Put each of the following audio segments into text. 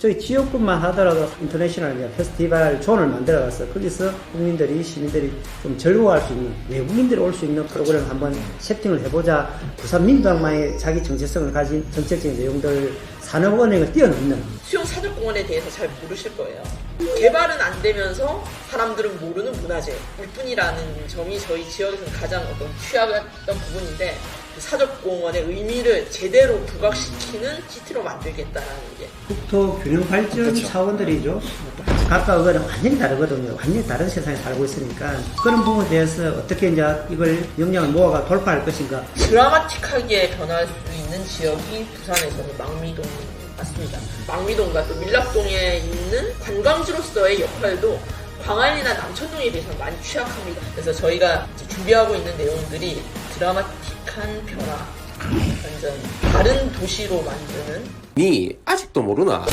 저희 지역구만 하더라도 인터내셔널 페스티벌 존을 만들어가서 거기서 국민들이, 시민들이 좀 즐거워할 수 있는, 외국인들이 올 수 있는 프로그램을 한번 세팅을 해보자. 부산 민주당만의 자기 정체성을 가진 정책적인 내용들, 산업은행을 뛰어넘는. 수영 사적공원에 대해서 잘 모르실 거예요. 개발은 안 되면서 사람들은 모르는 문화재일 뿐이라는 점이 저희 지역에서는 가장 어떤 취약했던 부분인데, 사적공원의 의미를 제대로 부각시키는 시티로 만들겠다라는 게 국토 균형 발전 그렇죠. 차원들이죠. 각각 의견은 완전히 다르거든요. 완전히 다른 세상에 살고 있으니까 그런 부분에 대해서 어떻게 이제 이걸 역량을 모아가 돌파할 것인가. 드라마틱하게 변할 수 있는 지역이 부산에서는 망미동 맞습니다. 망미동과 또 밀락동에 있는 관광지로서의 역할도 광안리나 남천동에 비해서 많이 취약합니다. 그래서 저희가 이제 준비하고 있는 내용들이 드라마틱한 변화, 완전 다른 도시로 만드는. 니 아직도 모르나?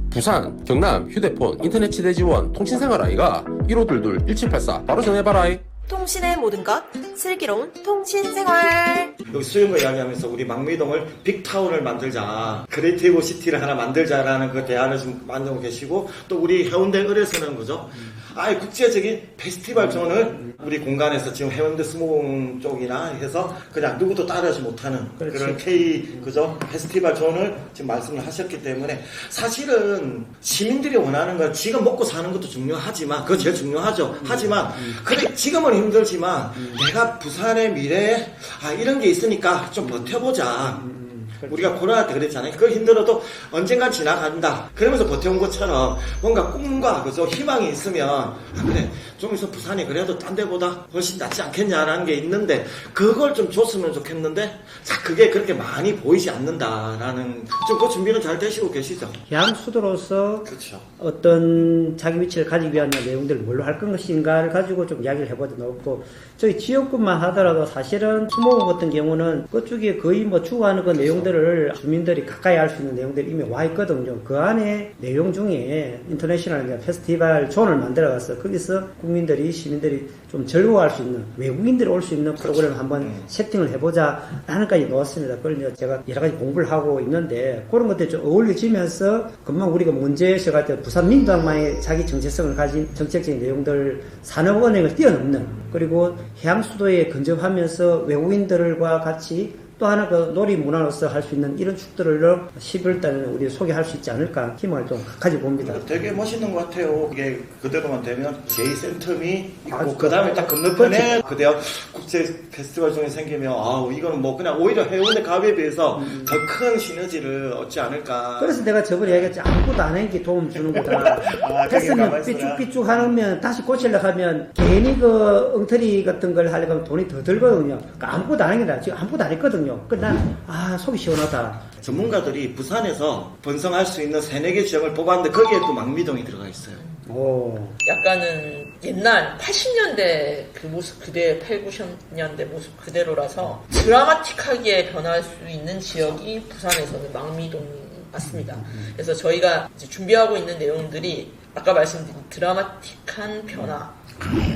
부산, 경남, 휴대폰, 인터넷 지대 지원, 통신생활 아이가 1522-1784 바로 전해봐라이. 통신의 모든 것, 슬기로운 통신생활. 여기 수영을 이야기하면서 우리 망미동을 빅타운을 만들자, 크리에이티브 시티를 하나 만들자라는 그 대안을 지금 만들고 계시고, 또 우리 해운대 을에서는 그죠? 아예 국제적인 페스티벌 존을 우리 공간에서 지금 해운대 스모공 쪽이나 해서 그냥 누구도 따라하지 못하는 그렇지. 그런 K 그죠? 페스티벌 존을 지금 말씀을 하셨기 때문에 사실은 시민들이 원하는 건 지금 먹고 사는 것도 중요하지만 그거 제일 중요하죠. 하지만 그래 지금은 힘들지만 내가 부산의 미래에 이런 게 있으니까 좀 버텨보자. 우리가 코로나 때 그랬잖아요. 그거 힘들어도 언젠간 지나간다. 그러면서 버텨온 것처럼 뭔가 꿈과 그죠 희망이 있으면 그래 좀 있으면 부산이 그래도 딴 데보다 훨씬 낫지 않겠냐라는 게 있는데 그걸 좀 줬으면 좋겠는데 자 그게 그렇게 많이 보이지 않는다라는 좀 그 준비는 잘 되시고 계시죠? 해양 수도로서 그렇죠. 어떤 자기 위치를 가지기 위한 내용들을 뭘로 할 것인가를 가지고 좀 이야기를 해보도 높고, 저희 지역구만 하더라도 사실은 수목원 같은 경우는 그쪽에 거의 뭐 추구하는 그 내용들을 주민들이 가까이 할 수 있는 내용들이 이미 와 있거든요. 그 안에 내용 중에 인터내셔널 페스티벌 존을 만들어가서 거기서 국민들이, 시민들이 좀 즐거워할 수 있는, 외국인들이 올 수 있는 프로그램을 한번 세팅을 해보자 라는까지 넣었습니다. 그걸 이제 제가 여러 가지 공부를 하고 있는데 그런 것들이 좀 어울려지면서 금방 우리가 문제에서가 부산 민주당만의 자기 정체성을 가진 정책적인 내용들, 산업은행을 뛰어넘는, 그리고 해양 수도에 근접하면서 외국인들과 같이 또 하나 그 놀이 문화로서 할 수 있는 이런 축들을 12월달에 우리 소개할 수 있지 않을까 희망을 좀 가지고 봅니다. 되게 멋있는 것 같아요. 이게 그대로만 되면 J센텀이 있고 그 그렇죠. 다음에 딱 건너편에 그 대학 국제 페스티벌 중에 생기면 이거는 뭐 그냥 오히려 해운대 가비에 비해서 더 큰 시너지를 얻지 않을까. 그래서 내가 저번에 얘기했지, 아무것도 안 한 게 도움 주는 거다. 했으면 삐쭉삐쭉 하면 다시 고치려고 하면 괜히 그 엉터리 같은 걸 하려고 하면 돈이 더 들거든요. 그러니까 아무것도 안 한 게 나 지금 아무것도 안 했거든요. 그러니까 난 속이 시원하다. 전문가들이 부산에서 번성할 수 있는 3-4개 지역을 뽑았는데 거기에 또 망미동이 들어가 있어요. 오. 약간은 옛날 80년대 그 모습 그대로, 8, 90년대 모습 그대로라서 드라마틱하게 변할 수 있는 지역이 부산에서는 망미동 맞습니다. 그래서 저희가 이제 준비하고 있는 내용들이 아까 말씀드린 드라마틱한 변화,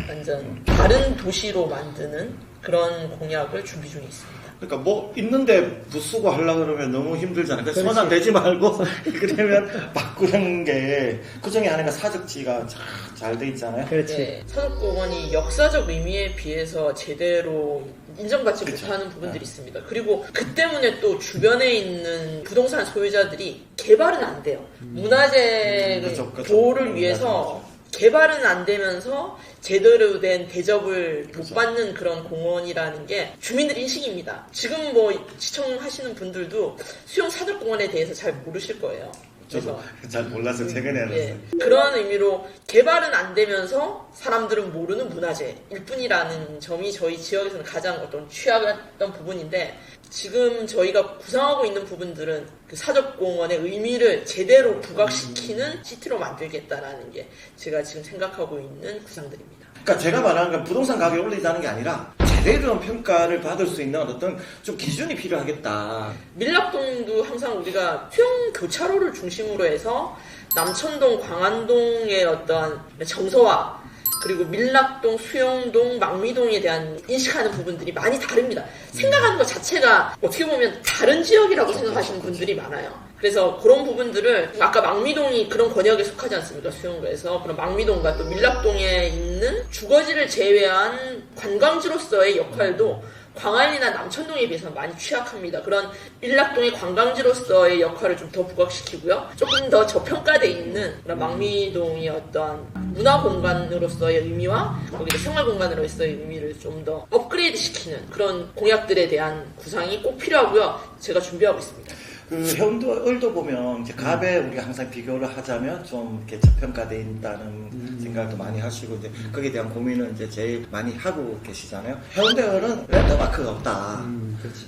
완전 다른 도시로 만드는 그런 공약을 준비 중에 있습니다. 그러니까 뭐 있는데 부수고 하려고 그러면 너무 힘들잖아요. 그래서 그렇지. 손안 대지 말고 그러면 바꾸는 게 그중에 하나가 사적지가 잘 돼 있잖아요. 그렇지. 네, 사적공원이 역사적 의미에 비해서 제대로 인정받지 그쵸. 못하는 부분들이 있습니다. 그리고 그 때문에 또 주변에 있는 부동산 소유자들이 개발은 안 돼요. 문화재 그쵸. 보호를 위해서 개발은 안 되면서 제대로 된 대접을 못 받는 그런 공원이라는 게 주민들 인식입니다. 지금 뭐 시청하시는 분들도 수영 사적공원에 대해서 잘 모르실 거예요. 저도 잘 몰라서 최근에 알았어요. 예, 그런 의미로 개발은 안 되면서 사람들은 모르는 문화재일 뿐이라는 점이 저희 지역에서는 가장 어떤 취약했던 부분인데, 지금 저희가 구상하고 있는 부분들은 그 사적공원의 의미를 제대로 부각시키는 시티로 만들겠다라는 게 제가 지금 생각하고 있는 구상들입니다. 그러니까 제가 말하는 건 부동산 가격을 올리자는 게 아니라 제대로 평가를 받을 수 있는 어떤 좀 기준이 필요하겠다. 밀락동도 항상 우리가 수영 교차로를 중심으로 해서 남천동, 광안동의 어떤 정서와 그리고 밀락동, 수영동, 망미동에 대한 인식하는 부분들이 많이 다릅니다. 생각하는 것 자체가 어떻게 보면 다른 지역이라고 생각하시는 분들이 많아요. 그래서 그런 부분들을 아까 망미동이 그런 권역에 속하지 않습니까? 수영구에서. 그럼 망미동과 또 밀락동에 있는 주거지를 제외한 관광지로서의 역할도 광안리나 남천동에 비해서는 많이 취약합니다. 그런 밀락동의 관광지로서의 역할을 좀 더 부각시키고요. 조금 더 저평가되어 있는 그런 망미동의 어떤 문화공간으로서의 의미와 거기에 생활공간으로서의 의미를 좀 더 업그레이드 시키는 그런 공약들에 대한 구상이 꼭 필요하고요. 제가 준비하고 있습니다. 그 해운대을도 보면 이제 갑에 우리가 항상 비교를 하자면 좀 이렇게 저평가돼 있다는 생각도 많이 하시고 이제 거기에 대한 고민을 이제 제일 많이 하고 계시잖아요. 해운대을은 랜드마크가 없다.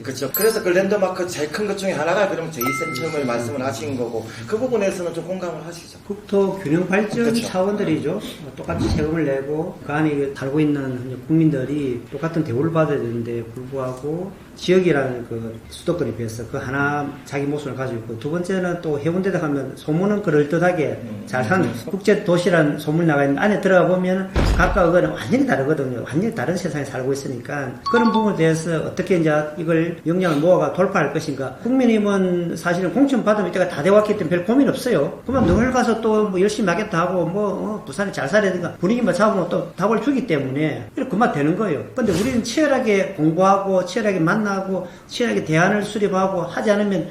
그렇죠. 그래서 그 랜드마크 제일 큰 것 중에 하나가 그러면 제2센텀을 말씀을 하신 거고 그 부분에서는 좀 공감을 하시죠. 국토 균형 발전 그렇죠. 차원들이죠. 똑같이 세금을 내고 그 안에 살고 있는 국민들이 똑같은 대우를 받아야 되는데 불구하고 지역이라는 그 수도권에 비해서 그 하나 자기 모습을 가지고 있고 두 번째는 또 해운대에 가면 소문은 그럴듯하게 잘 사는 국제 도시라는 소문이 나가 있는데 안에 들어가 보면 각각 그거는 완전히 다르거든요. 완전히 다른 세상에 살고 있으니까 그런 부분에 대해서 어떻게 이제 이걸 역량을 모아가 돌파할 것인가. 국민의힘은 사실은 공천 받으면 이때가 다 돼왔기 때문에 별 고민 없어요. 그러면 늘 가서 또 뭐 열심히 하겠다 하고 부산에 잘 살아야 되니까 분위기만 잡으면 또 답을 주기 때문에 이렇게 그만 되는 거예요. 근데 우리는 치열하게 공부하고 치열하게 만나고 치열하게 대안을 수립하고 하지 않으면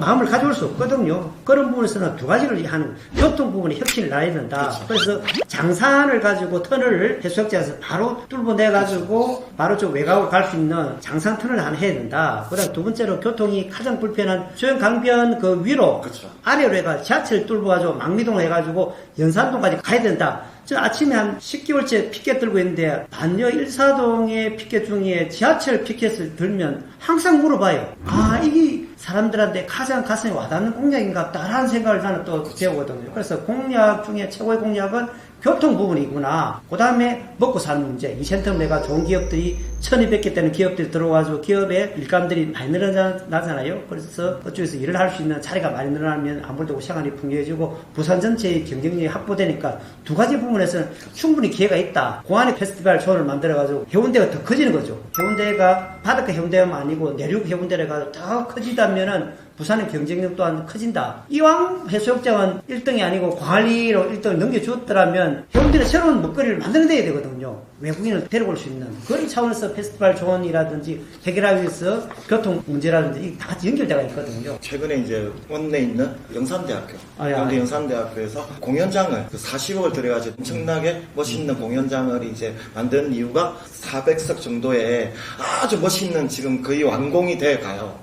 마음을 가져올 수 없거든요. 그런 부분에서는 두 가지를 하는 교통 부분에 혁신을 놔야 된다. 그래서 장산을 가지고 터널을 해수욕장에서 바로 뚫어내가지고 바로 저 외곽으로 갈 수 있는 장산 터널을 하나 해야 된다. 그다음 두 번째로 교통이 가장 불편한 수영 강변 그 위로 그렇죠. 아래로 해가지고 지하철 뚫어가지고 망미동 해가지고 연산동까지 가야 된다. 저 아침에 한 10개월째 피켓 들고 있는데 반려 일사동의 피켓 중에 지하철 피켓을 들면 항상 물어봐요. 아 이게 사람들한테 가장 가슴에 와닿는 공약인가 다라는 생각을 나는 또 배우거든요. 그래서 공약 중에 최고의 공약은 교통 부분이구나. 그 다음에 먹고 사는 문제. 이 센터 내가 좋은 기업들이 1200개 되는 기업들이 들어와서 기업의 일감들이 많이 늘어나잖아요. 그래서 그쪽에서 일을 할 수 있는 자리가 많이 늘어나면 아무래도 시장이 풍요해지고 부산 전체의 경쟁력이 확보되니까 두 가지 부분에서는 충분히 기회가 있다. 공안의 페스티벌 존을 만들어가지고 해운대가 더 커지는 거죠. 해운대가 바닷가 해운대만 아니고 내륙 해운대가 더 커지다면은 부산의 경쟁력 또한 커진다. 이왕 해수욕장은 1등이 아니고 광안리로 1등을 넘겨주었더라면 해운대는 새로운 먹거리를 만들어내야 되거든요. 외국인을 데려올 수 있는 그런 차원에서 페스티벌 존이라든지 해결하기 위해서 교통 문제라든지 다 같이 연결되어 있거든요. 최근에 이제 원내에 있는 영산대학교, 해운대 영산대학교에서 공연장을 40억을 들여가지고 엄청나게 멋있는 공연장을 이제 만든 이유가 400석 정도의 아주 멋있는 지금 거의 완공이 돼 가요.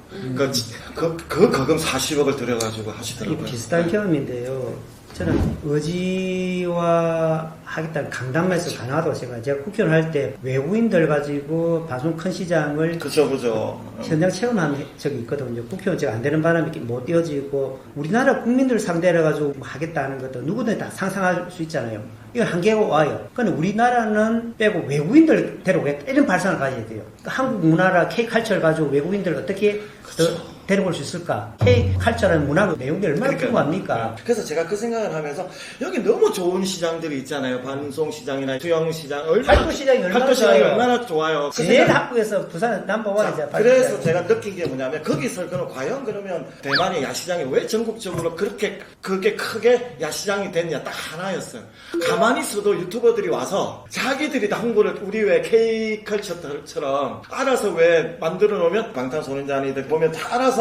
그 거금 40억을 들여가지고 하시더라고요. 비슷한 경험인데요. 저는 의지와 하겠다는 강단에서 가능하다고 생각해요. 제가 국회의원 할 때 외국인들 가지고 방송 큰 시장을 그죠. 현장 체험한 적이 있거든요. 국회의원 제가 안 되는 바람에 못 띄어지고 우리나라 국민들 상대로 가지고 하겠다는 것도 누구든 다 상상할 수 있잖아요. 이건 한계가 와요. 근데 우리나라는 빼고 외국인들 데려오겠다 이런 발상을 가져야 돼요. 그러니까 한국 문화라 K컬처를 가지고 외국인들 어떻게 데려올 수 있을까? K컬처라는 문화가 내용들이 얼마나 풍부합니까? 그래서 제가 그 생각을 하면서 여기 너무 좋은 시장들이 있잖아요. 반송시장이나 수영시장, 팔도시장이 얼마나 좋아요. 제일 한국에서 부산 넘버원이죠. 그래서 제가 느낀 게 뭐냐면 거기서 과연 그러면 대만의 야시장이 왜 전국적으로 그게 크게 야시장이 됐냐 딱 하나였어요. 가만히 있어도 유튜버들이 와서 자기들이 다 홍보를 우리 왜 K컬처처럼 알아서 왜 만들어 놓으면 방탄소년단이들 보면 다 알아서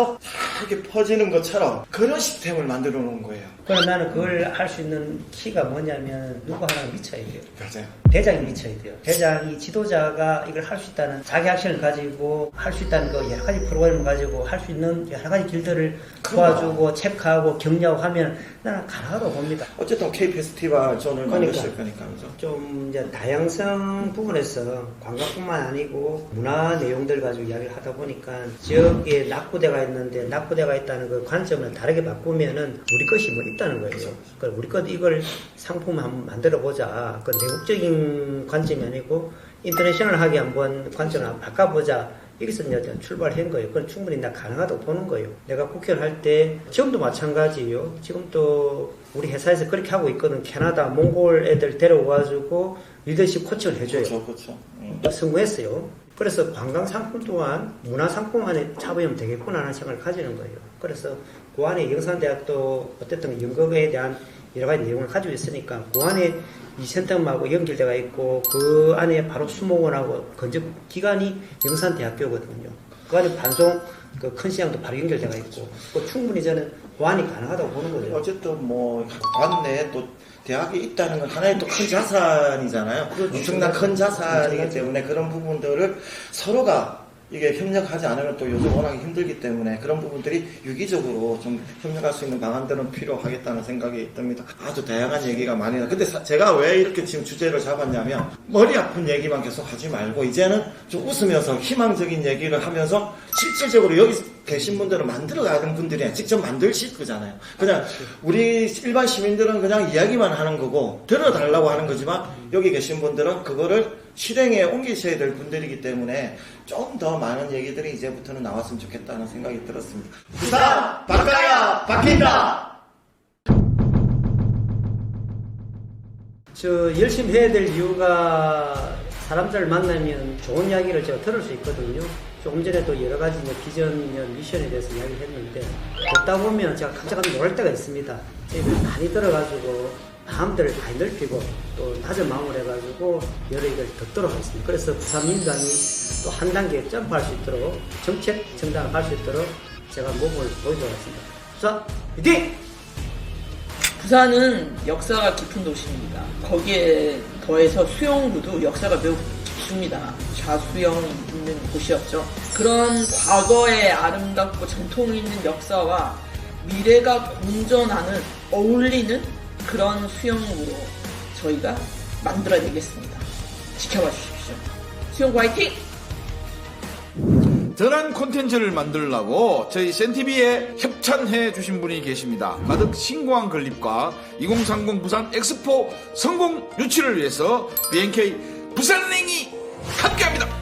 이렇게 퍼지는 것처럼 그런 시스템을 만들어 놓은 거예요. 그럼 나는 그걸 할 수 있는 키가 뭐냐면 누구 하나 미쳐야 돼요. 맞아요. 대장이 미쳐야 돼요. 대장이 지도자가 이걸 할 수 있다는 자기 확신을 가지고 할 수 있다는 그 여러 가지 프로그램을 가지고 할 수 있는 여러 가지 길들을 도와주고 체크하고 격려하고 하면 나는 가능하다고 봅니다. 어쨌든 K 페스티벌 존을 만드실 거니까 그죠? 좀 이제 다양성 부분에서 관광뿐만 아니고 문화 내용들 가지고 이야기를 하다 보니까 지역에 낙후대가 있는데 낙후대가 있다는 그 관점을 다르게 바꾸면은 우리 것이 뭐 있다는 거예요. 그러니까 우리 것 이걸 상품 한번 만들어 보자. 그 내국적인 관점이 아니고 인터내셔널하게 한번 관점을 한번 바꿔보자. 여기서 이제 출발한 거예요. 그건 충분히 나 가능하다고 보는 거예요. 내가 국회를 할 때 지금도 마찬가지예요. 지금도 우리 회사에서 그렇게 하고 있거든. 캐나다, 몽골 애들 데려와가지고 리더십 코칭을 해줘요. 그렇죠. 성공했어요. 그래서 관광 상품 또한 문화 상품 안에 차보면 되겠구나 하는 생각을 가지는 거예요. 그래서 그 안에 영산대학도 어쨌든 연극에 대한 여러 가지 내용을 가지고 있으니까 그 안에 이 센터하고 연결되어 있고 그 안에 바로 수목원하고 건축 기관이 영산대학교거든요. 그 안에 반송 그 큰 시장도 바로 연결되어 있고 그 충분히 저는 보완이 가능하다고 보는 거죠. 어쨌든 뭐 관내에 또 대학이 있다는 건 하나의 또 큰 자산이잖아요. 그렇죠. 엄청난 큰 자산이기 때문에 그런 부분들을 서로가 이게 협력하지 않으면 또 요즘 워낙 힘들기 때문에 그런 부분들이 유기적으로 좀 협력할 수 있는 방안들은 필요하겠다는 생각이 듭니다. 아주 다양한 얘기가 많이 나. 근데 제가 왜 이렇게 지금 주제를 잡았냐면 머리 아픈 얘기만 계속 하지 말고 이제는 좀 웃으면서 희망적인 얘기를 하면서 실질적으로 여기 계신 분들은 만들어가는 분들이 직접 만드실 거잖아요. 그냥 우리 일반 시민들은 그냥 이야기만 하는 거고 들어달라고 하는 거지만 여기 계신 분들은 그거를 실행에 옮기셔야 될 분들이기 때문에 좀 더 많은 얘기들이 이제부터는 나왔으면 좋겠다는 생각이 들었습니다. 부산 바꿔야 바뀐다. 저 열심히 해야 될 이유가 사람들을 만나면 좋은 이야기를 제가 들을 수 있거든요. 조금 전에도 여러 가지 비전, 미션에 대해서 이야기를 했는데 듣다 보면 제가 깜짝 놀랄 때가 있습니다. 저희들 많이 들어가지고 마음들을 많이 넓히고 또 낮은 마음을 해가지고 여러 얘기를 듣도록 하겠습니다. 그래서 부산 민주당이 또 한 단계 점프할 수 있도록 정책 정당을 갈 수 있도록 제가 모범을 보이도록 하겠습니다. 자, 화이팅! 부산은 역사가 깊은 도시입니다. 거기에 더해서 수영구도 역사가 매우 깊습니다. 좌수영 있는 곳이었죠. 그런 과거의 아름답고 전통 있는 역사와 미래가 공존하는 어울리는 그런 수영구로 저희가 만들어내겠습니다. 지켜봐 주십시오. 수영구 화이팅! 든든한 콘텐츠를 만들려고 저희 센티비에 협찬해 주신 분이 계십니다. 가득 신고한 건립과 2030 부산 엑스포 성공 유치를 위해서 BNK 부산은행이 함께합니다.